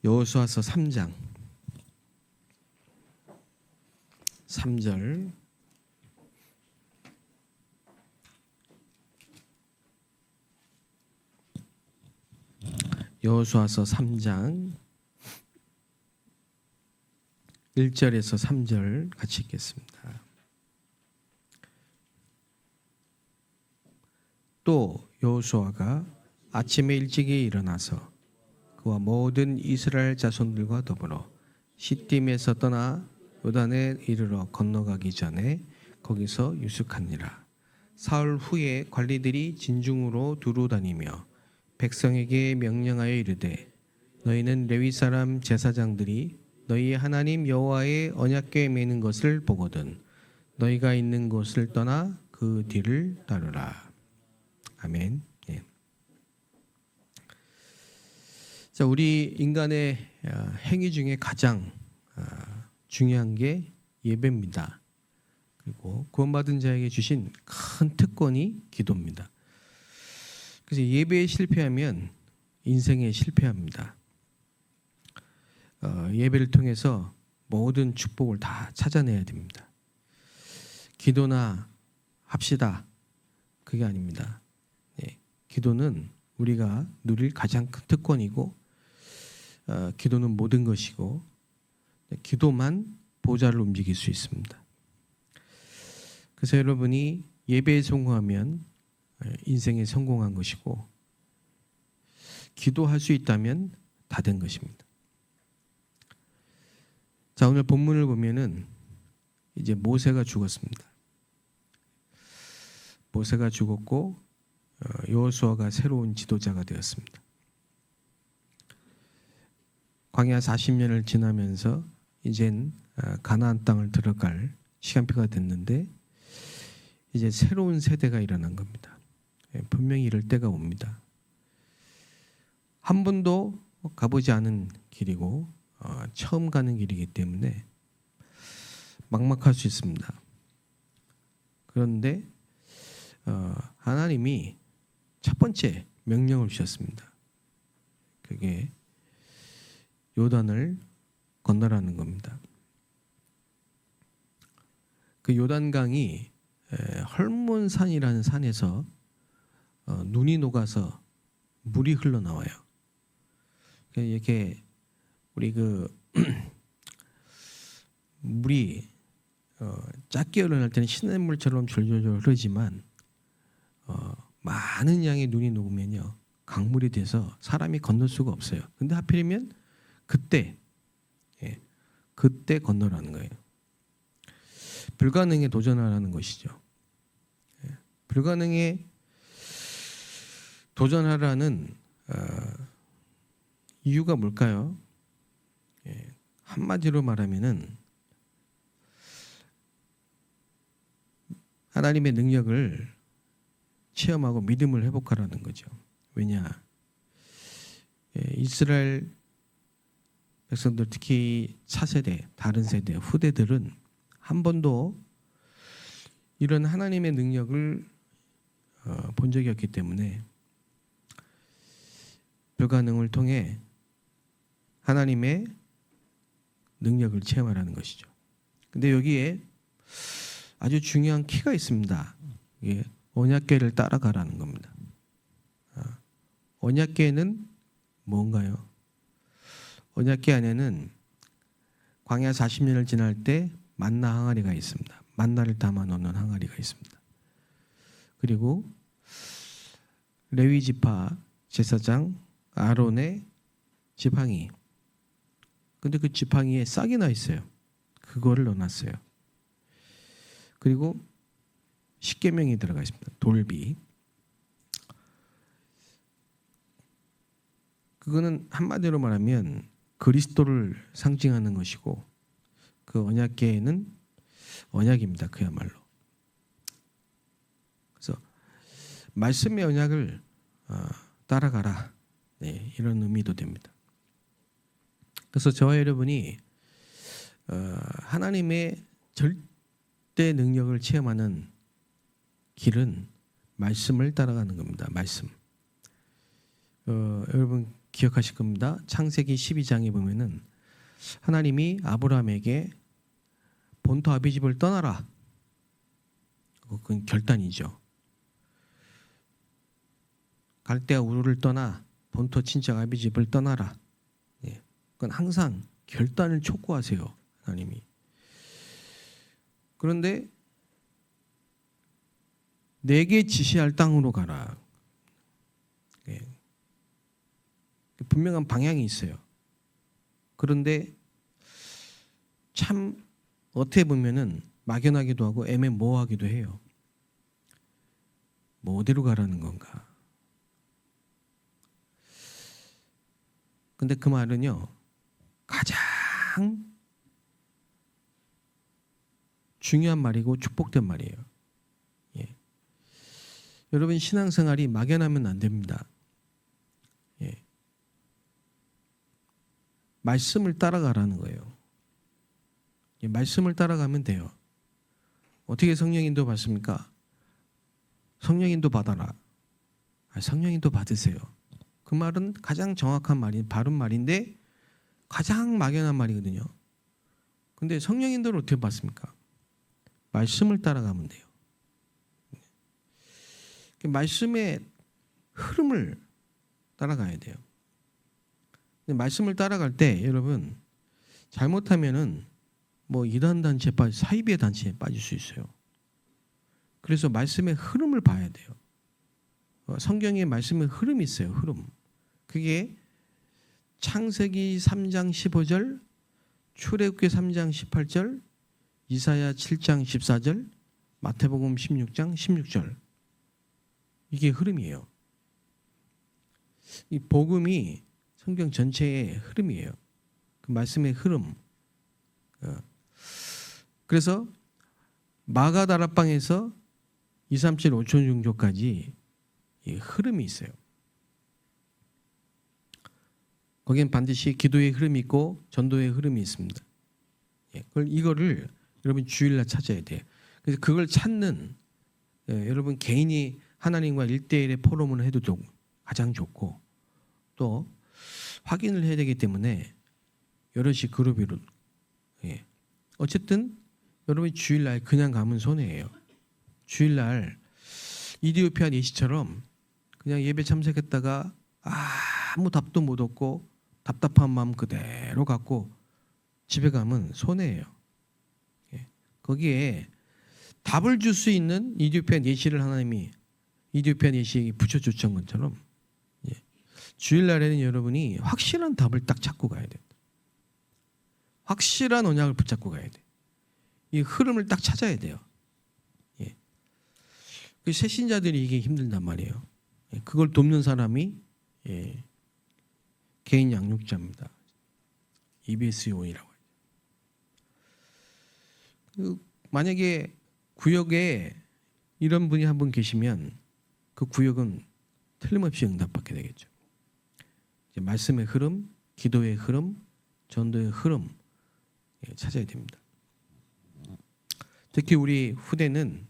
여호수아서 3장 3절 여호수아서 3장 1절에서 3절 같이 읽겠습니다. 또 여호수아가 아침에 일찍이 일어나서 그와 모든 이스라엘 자손들과 더불어 시딤에서 떠나 요단에 이르러 건너가기 전에 거기서 유숙하니라. 사흘 후에 관리들이 진중으로 두루 다니며 백성에게 명령하여 이르되 너희는 레위 사람 제사장들이 너희 하나님 여호와의 언약궤에 매는 것을 보거든 너희가 있는 곳을 떠나 그 뒤를 따르라. 아멘. 예. 자, 우리 인간의 행위 중에 가장 중요한 게 예배입니다. 그리고 구원받은 자에게 주신 큰 특권이 기도입니다. 그래서 예배에 실패하면 인생에 실패합니다. 예배를 통해서 모든 축복을 다 찾아내야 됩니다. 기도나 합시다. 그게 아닙니다. 예, 기도는 우리가 누릴 가장 큰 특권이고 기도는 모든 것이고 기도만 보좌를 움직일 수 있습니다. 그래서 여러분이 예배에 성공하면 인생에 성공한 것이고 기도할 수 있다면 다 된 것입니다. 자, 오늘 본문을 보면은 이제 모세가 죽었습니다. 모세가 죽었고 여호수아가 새로운 지도자가 되었습니다. 광야 40년을 지나면서 이젠 가나안 땅을 들어갈 시간표가 됐는데 이제 새로운 세대가 일어난 겁니다. 분명히 이럴 때가 옵니다. 한 번도 가보지 않은 길이고 처음 가는 길이기 때문에 막막할 수 있습니다. 그런데 하나님이 첫 번째 명령을 주셨습니다. 그게 요단을 건너라는 겁니다. 그 요단강이 헐몬산이라는 산에서 눈이 녹아서 물이 흘러나와요. 이렇게 우리 그 물이 작게 흘러날 때는 시냇물처럼 졸졸졸 흐르지만 많은 양의 눈이 녹으면요 강물이 돼서 사람이 건널 수가 없어요. 근데 하필이면 그때 건너라는 거예요. 불가능에 도전하라는 것이죠. 불가능에 도전하라는 이유가 뭘까요? 한마디로 말하면은 하나님의 능력을 체험하고 믿음을 회복하라는 거죠. 왜냐? 이스라엘 백성들 특히 차세대, 다른 세대, 후대들은 한 번도 이런 하나님의 능력을 본 적이 없기 때문에 불가능을 통해 하나님의 능력을 체험하라는 것이죠. 근데 여기에 아주 중요한 키가 있습니다. 이게 언약궤를 따라가라는 겁니다. 언약궤는 뭔가요? 언약궤 안에는 광야 40년을 지날 때 만나 항아리가 있습니다. 만나를 담아 놓는 항아리가 있습니다. 그리고 레위 지파 제사장 아론의 지팡이. 근데 그 지팡이에 싹이 나 있어요. 그거를 넣어놨어요. 그리고 십계명이 들어가 있습니다. 돌비. 그거는 한마디로 말하면 그리스도를 상징하는 것이고 그 언약궤에는 언약입니다. 그야말로. 그래서 말씀의 언약을 따라가라. 네, 이런 의미도 됩니다. 그래서 저와 여러분이 하나님의 절대 능력을 체험하는 길은 말씀을 따라가는 겁니다. 말씀. 여러분 기억하실 겁니다. 창세기 12장에 보면은 하나님이 아브라함에게 본토 아비집을 떠나라. 그건 결단이죠. 갈대아 우르를 떠나 본토 친척 아비집을 떠나라. 예. 그건 항상 결단을 촉구하세요. 하나님이. 그런데 내게 지시할 땅으로 가라. 예. 분명한 방향이 있어요. 그런데 참 어떻게 보면은 막연하기도 하고 애매모호하기도 해요. 뭐 어디로 가라는 건가? 근데 그 말은요, 가장 중요한 말이고 축복된 말이에요. 예. 여러분 신앙생활이 막연하면 안 됩니다. 예. 말씀을 따라가라는 거예요. 예. 말씀을 따라가면 돼요. 어떻게 성령인도 받습니까? 성령인도 받아라. 성령인도 받으세요. 그 말은 가장 정확한 말이 바른 말인데 가장 막연한 말이거든요. 근데 성령인도를 어떻게 받습니까? 말씀을 따라가면 돼요. 말씀의 흐름을 따라가야 돼요. 말씀을 따라갈 때 여러분 잘못하면은 뭐 이단 단체에 사이비의 단체에 빠질 수 있어요. 그래서 말씀의 흐름을 봐야 돼요. 성경에 말씀의 흐름이 있어요. 흐름. 그게 창세기 3장 15절, 출애굽기 3장 18절, 이사야 7장 14절, 마태복음 16장 16절. 이게 흐름이에요. 이 복음이 성경 전체의 흐름이에요. 그 말씀의 흐름. 그래서 마가다락방에서 2, 3, 7, 5천 중조까지 이 흐름이 있어요. 거기엔 반드시 기도의 흐름이 있고 전도의 흐름이 있습니다. 이거를 여러분 주일날 찾아야 돼요. 그래서 그걸 찾는 여러분 개인이 하나님과 1대1의 포럼을 해도 가장 좋고 또 확인을 해야 되기 때문에 여럿이 그룹으로 어쨌든 여러분이 주일날 그냥 가면 손해예요. 주일날 이디오피아 예시처럼 그냥 예배 참석했다가 아무 답도 못 얻고 답답한 마음 그대로 갖고 집에 가면 손해예요. 거기에 답을 줄 수 있는 이디오피아 예시를 하나님이 이디오피아 예시에 붙여줬던 것처럼 주일날에는 여러분이 확실한 답을 딱 찾고 가야 돼요. 확실한 언약을 붙잡고 가야 돼요. 이 흐름을 딱 찾아야 돼요. 그 새신자들이 이게 힘들단 말이에요. 그걸 돕는 사람이 개인 양육자입니다. EBS 요원이라고 해요. 만약에 구역에 이런 분이 한 분 계시면 그 구역은 틀림없이 응답받게 되겠죠. 말씀의 흐름, 기도의 흐름, 전도의 흐름 찾아야 됩니다. 특히 우리 후대는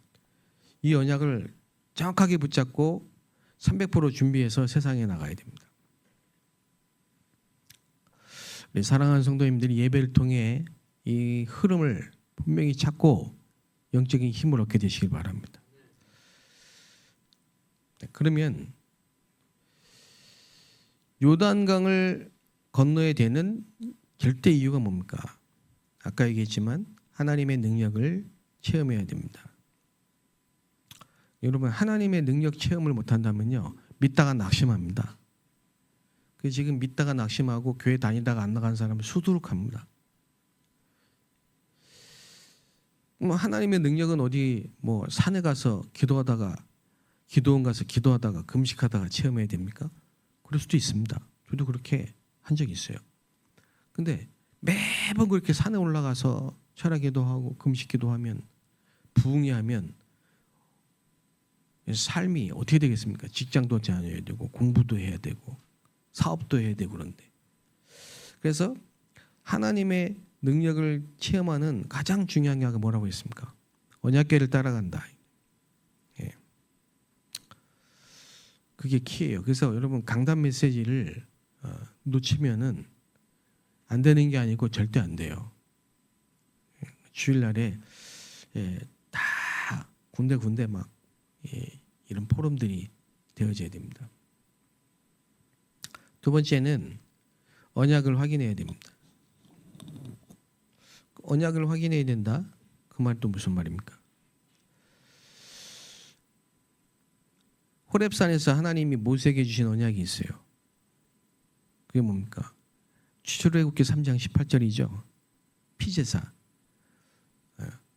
이 언약을 정확하게 붙잡고 300% 준비해서 세상에 나가야 됩니다. 우리 사랑하는 성도님들이 예배를 통해 이 흐름을 분명히 찾고 영적인 힘을 얻게 되시길 바랍니다. 그러면 요단강을 건너야 되는 절대 이유가 뭡니까? 아까 얘기했지만 하나님의 능력을 체험해야 됩니다. 여러분 하나님의 능력 체험을 못한다면요 믿다가 낙심합니다. 지금 믿다가 낙심하고 교회 다니다가 안 나간 사람은 수두룩합니다. 하나님의 능력은 어디 뭐 산에 가서 기도하다가 기도원 가서 기도하다가 금식하다가 체험해야 됩니까? 그럴 수도 있습니다. 저도 그렇게 한 적이 있어요. 근데 매번 그렇게 산에 올라가서 철야기도 하고 금식기도 하면 부흥회하면 삶이 어떻게 되겠습니까? 직장도 다녀야 되고 공부도 해야 되고 사업도 해야 되고 그런데 그래서 하나님의 능력을 체험하는 가장 중요한 게 뭐라고 했습니까? 언약궤를 따라간다. 그게 키예요. 그래서 여러분 강단 메시지를 놓치면은 안 되는 게 아니고 절대 안 돼요. 주일날에 다 군데군데 막 이런 포럼들이 되어져야 됩니다. 두 번째는 언약을 확인해야 됩니다. 언약을 확인해야 된다. 그 말이 또 무슨 말입니까? 호렙산에서 하나님이 모세에게 주신 언약이 있어요. 그게 뭡니까? 출애굽기 3장 18절이죠. 피제사.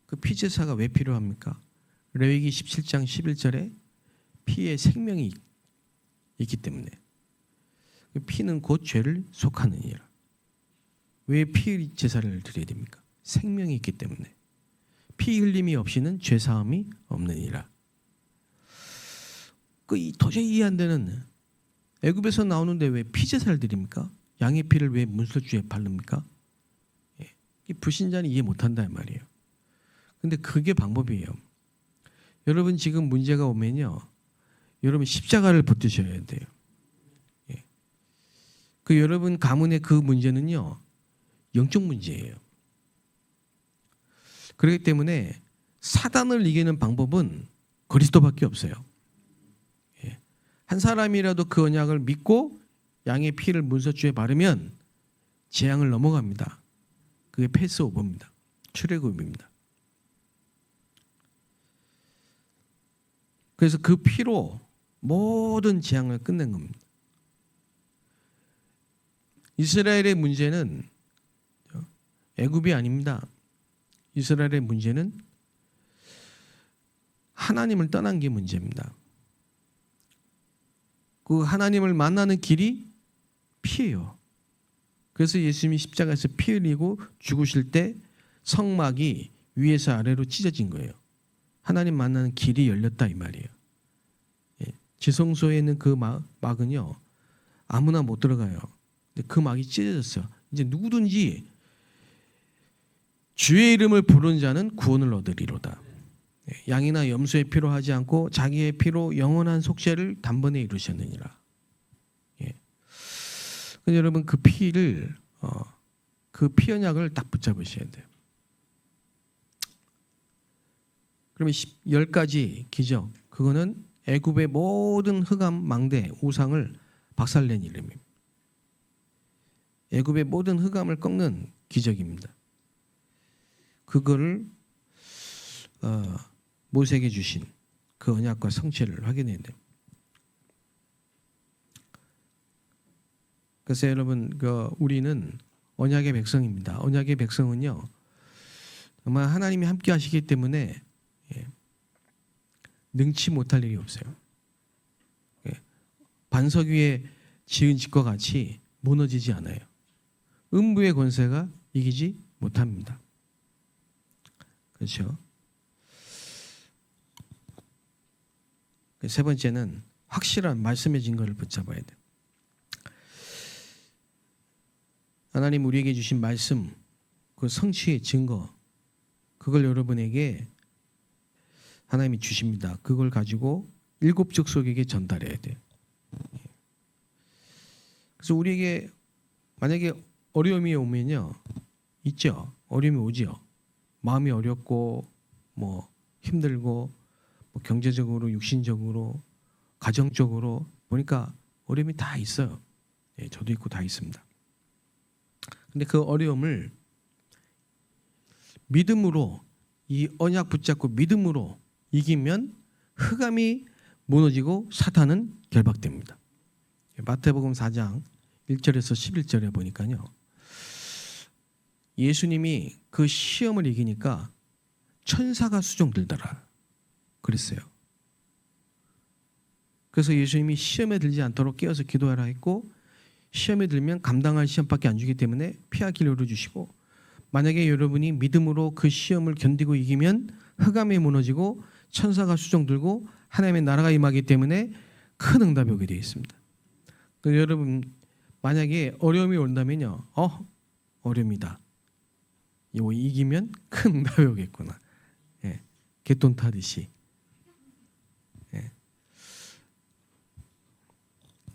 그 피제사가 왜 필요합니까? 레위기 17장 11절에 피에 생명이 있기 때문에. 피는 곧 죄를 속하느니라. 왜 피 제사를 드려야 됩니까? 생명이 있기 때문에. 피 흘림이 없이는 죄 사함이 없느니라. 도저히 이해 안 되는, 애굽에서 나오는데 왜 피 제사를 드립니까? 양의 피를 왜 문설주에 바릅니까? 불신자는 이해 못한다 말이에요. 근데 그게 방법이에요. 여러분 지금 문제가 오면요, 여러분 십자가를 붙드셔야 돼요. 그 여러분 가문의 그 문제는요, 영적 문제예요. 그렇기 때문에 사단을 이기는 방법은 그리스도밖에 없어요. 한 사람이라도 그 언약을 믿고 양의 피를 문서주에 바르면 재앙을 넘어갑니다. 그게 패스오버입니다. 출애굽입니다. 그래서 그 피로 모든 재앙을 끝낸 겁니다. 이스라엘의 문제는 애굽이 아닙니다. 이스라엘의 문제는 하나님을 떠난 게 문제입니다. 그 하나님을 만나는 길이 피예요. 그래서 예수님이 십자가에서 피 흘리고 죽으실 때 성막이 위에서 아래로 찢어진 거예요. 하나님 만나는 길이 열렸다 이 말이에요. 지성소에 있는 그 막은요, 아무나 못 들어가요. 근데 그 막이 찢어졌어요. 이제 누구든지 주의 이름을 부르는 자는 구원을 얻으리로다. 양이나 염소의 피로 하지 않고 자기의 피로 영원한 속죄를 단번에 이루셨느니라. 여러분 그 피를 그 피 언약을 딱 붙잡으셔야 돼요. 그러면 10가지 기적, 그거는 애굽의 모든 흑암, 망대, 우상을 박살낸 이름입니다. 애굽의 모든 흑암을 꺾는 기적입니다. 그거를 모세에게 주신 그 언약과 성취를 확인해야 돼요. 그래서 여러분, 우리는 언약의 백성입니다. 언약의 백성은요, 정말 하나님이 함께 하시기 때문에 능치 못할 일이 없어요. 반석 위에 지은 집과 같이 무너지지 않아요. 음부의 권세가 이기지 못합니다. 그렇죠? 세 번째는 확실한 말씀의 증거를 붙잡아야 돼요. 하나님 우리에게 주신 말씀, 그 성취의 증거, 그걸 여러분에게 하나님이 주십니다. 그걸 가지고 7 족속에게 전달해야 돼요. 그래서 우리에게 만약에 어려움이 오면요, 있죠. 어려움이 오죠. 마음이 어렵고 힘들고 경제적으로, 육신적으로, 가정적으로 보니까 어려움이 다 있어요. 저도 있고 다 있습니다. 근데 그 어려움을 믿음으로, 이 언약 붙잡고 믿음으로 이기면 흑암이 무너지고 사탄은 결박됩니다. 마태복음 4장 1절에서 11절에 보니까요, 예수님이 그 시험을 이기니까 천사가 수종들더라 그랬어요. 그래서 예수님이 시험에 들지 않도록 깨어서 기도하라 했고, 시험에 들면 감당할 시험밖에 안 주기 때문에 피할 길을 열어주시고, 만약에 여러분이 믿음으로 그 시험을 견디고 이기면 흑암이 무너지고 천사가 수종들고 하나님의 나라가 임하기 때문에 큰 응답이 오게 되어 있습니다. 여러분 만약에 어려움이 온다면요, 어려움이다, 이거 이기면 큰 응답이 오겠구나. 개돈 타듯이.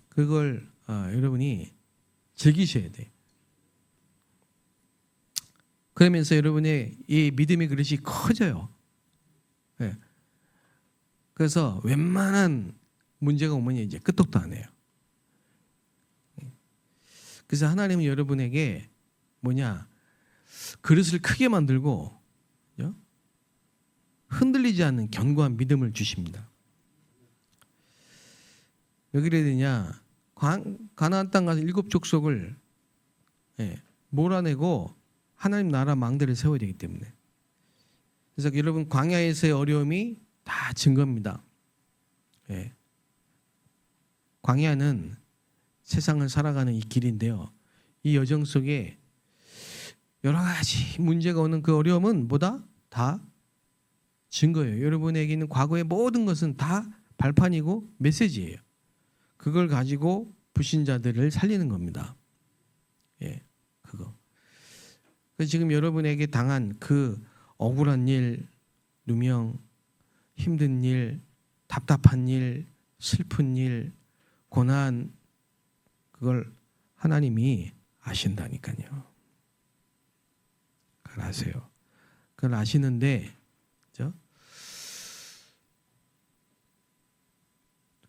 그걸 여러분이 즐기셔야 돼요. 그러면서 여러분의 이 믿음의 그릇이 커져요. 예. 그래서 웬만한 문제가 오면 이제 끄떡도 안 해요. 그래서 하나님은 여러분에게 그릇을 크게 만들고 흔들리지 않는 견고한 믿음을 주십니다. 왜 그래야 되냐? 가나안 땅 가서 7 족속을 몰아내고 하나님 나라 망대를 세워야 되기 때문에. 그래서 여러분 광야에서의 어려움이 다 증거입니다. 광야는 세상을 살아가는 이 길인데요. 이 여정 속에 여러 가지 문제가 오는 그 어려움은 뭐다? 다 증거예요. 여러분에게 있는 과거의 모든 것은 다 발판이고 메시지예요. 그걸 가지고 불신자들을 살리는 겁니다. 그거. 그래서 지금 여러분에게 당한 그 억울한 일, 누명, 힘든 일, 답답한 일, 슬픈 일, 고난, 그걸 하나님이 아신다니까요. 그걸 아세요. 그걸 아시는데,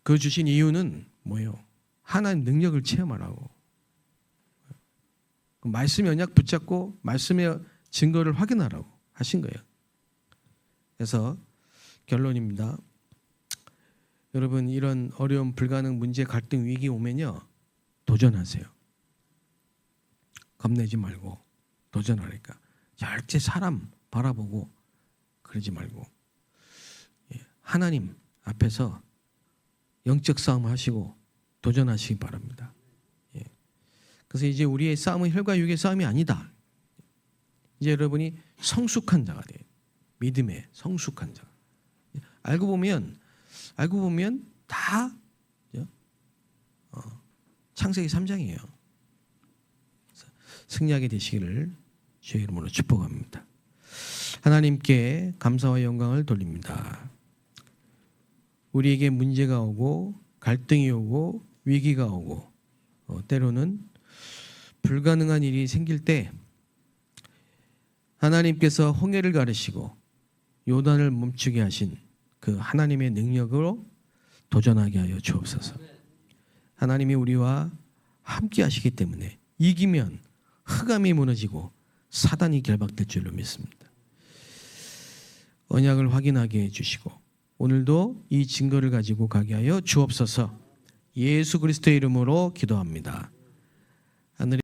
그 주신 이유는 뭐예요? 하나님 능력을 체험하라고. 말씀의 언약 붙잡고 말씀의 증거를 확인하라고 하신 거예요. 그래서 결론입니다. 여러분 이런 어려움, 불가능, 문제, 갈등, 위기 오면요. 도전하세요. 겁내지 말고 도전하니까. 절대 사람 바라보고 그러지 말고 하나님 앞에서 영적 싸움 하시고 도전하시기 바랍니다. 그래서 이제 우리의 싸움은 혈과 육의 싸움이 아니다. 이제 여러분이 성숙한 자가 돼요. 믿음의 성숙한 자. 알고 보면 다 창세기 3장이에요. 승리하게 되시기를 주의 이름으로 축복합니다. 하나님께 감사와 영광을 돌립니다. 우리에게 문제가 오고 갈등이 오고 위기가 오고 때로는 불가능한 일이 생길 때 하나님께서 홍해를 가르시고 요단을 멈추게 하신 그 하나님의 능력으로 도전하게 하여 주옵소서. 하나님이 우리와 함께 하시기 때문에 이기면 흑암이 무너지고 사단이 결박될 줄로 믿습니다. 언약을 확인하게 해주시고 오늘도 이 증거를 가지고 가게 하여 주옵소서. 예수 그리스도의 이름으로 기도합니다.